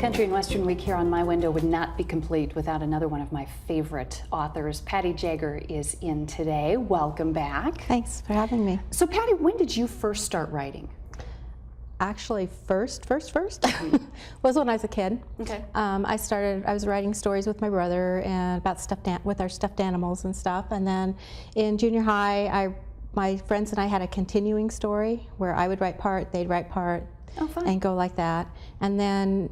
Country and Western Week here on My Window would not be complete without another one of my favorite authors. Paty Jager is in today. Welcome back. Thanks for having me. So Paty, when did you first start writing? Actually, first was when I was a kid. Okay. I was writing stories with my brother and about with our stuffed animals and stuff. And then in junior high, my friends and I had a continuing story where I would write part, they'd write part. Oh, fun. And go like that. And then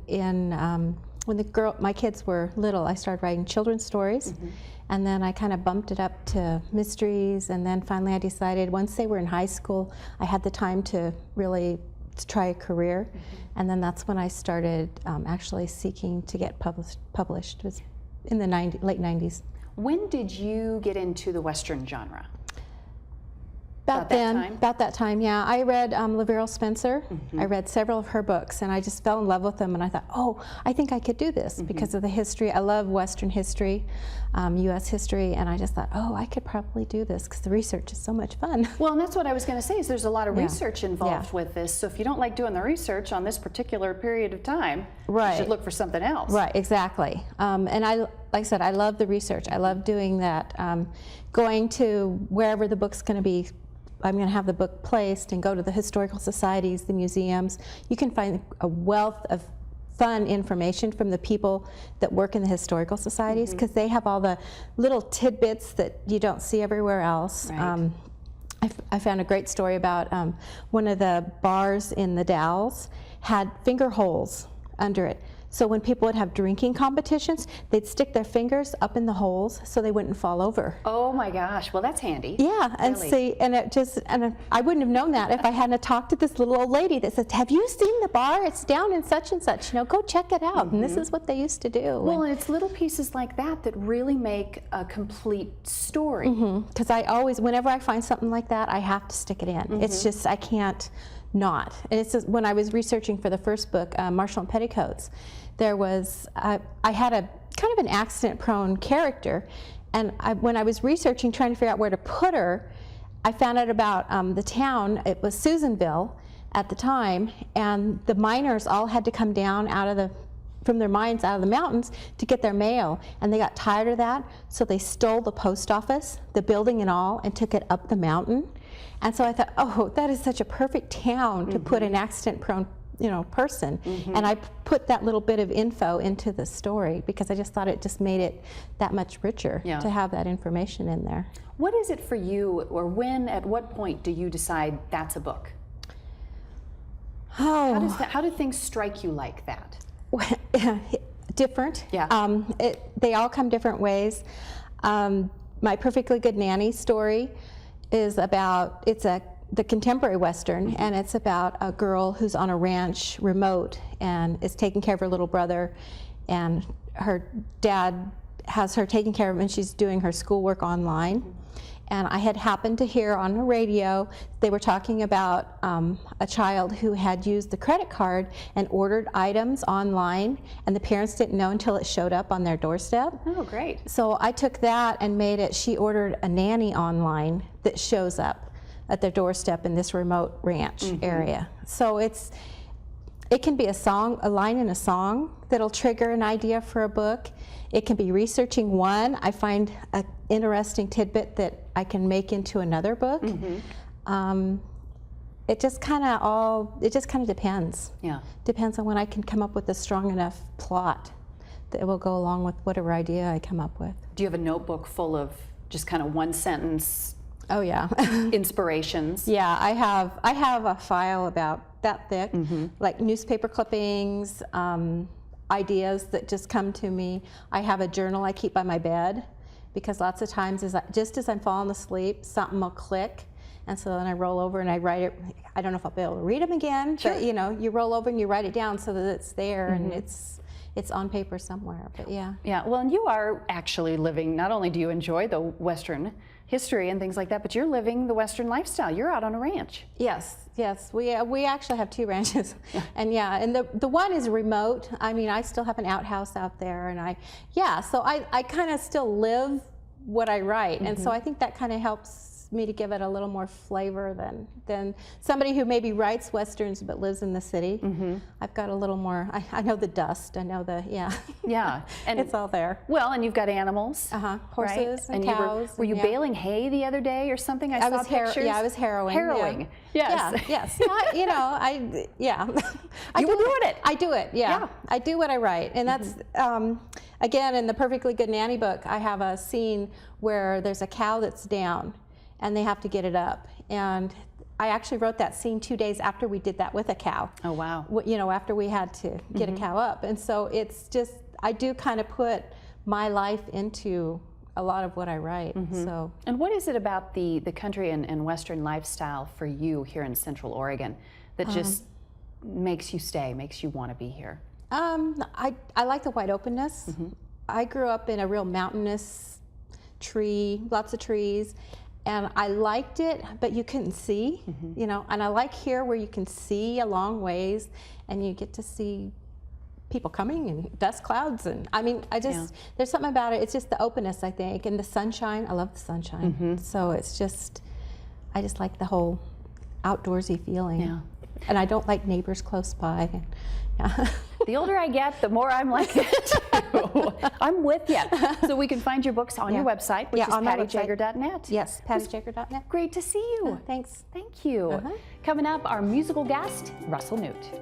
when my kids were little, I started writing children's stories. Mm-hmm. And then I kind of bumped it up to mysteries. And then finally I decided once they were in high school, I had the time to really try a career. Mm-hmm. And then that's when I started actually seeking to get published. It was in the late 90s. When did you get into the Western genre? About that time, yeah. I read Laverne Spencer. Mm-hmm. I read several of her books, and I just fell in love with them, and I thought, oh, I think I could do this. Mm-hmm. Because of the history. I love Western history, U.S. history, and I just thought, oh, I could probably do this because the research is so much fun. Well, and that's what I was going to say, is there's a lot of research involved with this, so if you don't like doing the research on this particular period of time, you should look for something else. Right, exactly. And like I said, I love the research. I love doing that, going to wherever the book's going to be. I'm going to have the book placed and go to the historical societies, the museums. You can find a wealth of fun information from the people that work in the historical societies, because they have all the little tidbits that you don't see everywhere else. Right. I found a great story about one of the bars in the Dalles had finger holes under it. So when people would have drinking competitions, they'd stick their fingers up in the holes so they wouldn't fall over. Oh my gosh, well that's handy. Yeah, and really. See, and I wouldn't have known that if I hadn't talked to this little old lady that says, have you seen the bar? It's down in such and such, go check it out. And this is what they used to do. Well, and it's little pieces like that that really make a complete story. Because I always, whenever I find something like that, I have to stick it in. It's just, I can't not. And it's just, when I was researching for the first book, Marshall and Petticoats, there was, I had a kind of an accident-prone character, and when I was researching, trying to figure out where to put her, I found out about the town. It was Susanville at the time, and the miners all had to come down from their mines out of the mountains to get their mail, and they got tired of that, so they stole the post office, the building and all, and took it up the mountain. And so I thought, oh, that is such a perfect town to put an accident-prone person. And I put that little bit of info into the story because I just thought it just made it that much richer to have that information in there. What is it for you, or at what point do you decide that's a book? Oh. How do things strike you like that? Different. Yeah. They all come different ways. My Perfectly Good Nanny story is about, the contemporary Western, and it's about a girl who's on a ranch, remote, and is taking care of her little brother, and her dad has her taking care of him, and she's doing her schoolwork online. And I had happened to hear on the radio, they were talking about a child who had used the credit card and ordered items online, and the parents didn't know until it showed up on their doorstep. Oh, great. So I took that and made it, she ordered a nanny online that shows up at their doorstep in this remote ranch area. So it can be a line in a song that'll trigger an idea for a book. It can be researching one. I find an interesting tidbit that I can make into another book. It just kind of depends. Yeah. Depends on when I can come up with a strong enough plot that will go along with whatever idea I come up with. Do you have a notebook full of just kind of one sentence? Oh yeah. Inspirations? Yeah, I have a file about that thick, like newspaper clippings, ideas that just come to me. I have a journal I keep by my bed, because lots of times just as I'm falling asleep, something will click, and so then I roll over and I write it. I don't know if I'll be able to read them again, but you roll over and you write it down so that it's there and it's on paper somewhere, but yeah. Yeah, well, and you are actually living, not only do you enjoy the Western history and things like that, but you're living the Western lifestyle. You're out on a ranch. Yes, we actually have 2 ranches. And and the one is remote. I mean, I still have an outhouse out there, and so I kind of still live what I write, and so I think that kind of helps me to give it a little more flavor than somebody who maybe writes Westerns but lives in the city. I've got a little more, I know the dust, I know the, Yeah, and it's all there. Well, and you've got animals. Horses right? and cows. Were you baling hay the other day or something? I saw was pictures. I was harrowing. Harrowing. Yes. Yes. You know, I You were doing it. I do it. Yeah. I do what I write, and that's again in the Perfectly Good Nanny book. I have a scene where there's a cow that's down, and they have to get it up, and I actually wrote that scene 2 days after we did that with a cow. Oh wow. You know, after we had to get a cow up, and so it's just I do kind of put my life into a lot of what I write. So. And what is it about the country and Western lifestyle for you here in Central Oregon that just makes you stay, makes you want to be here? I like the wide openness. I grew up in a real mountainous lots of trees, and I liked it, but you couldn't see, you know, and I like here where you can see a long ways and you get to see people coming and dust clouds, and I mean, there's something about it. It's just the openness, I think, and the sunshine. I love the sunshine. So it's just, I just like the whole outdoorsy feeling. Yeah. And I don't like neighbors close by. The older I get, the more I'm like that too. I'm with you. So we can find your books on your website, which is patyjager.net. Yes, patyjager.net. Great to see you. Thanks. Thank you. Coming up, our musical guest, Russell Newt.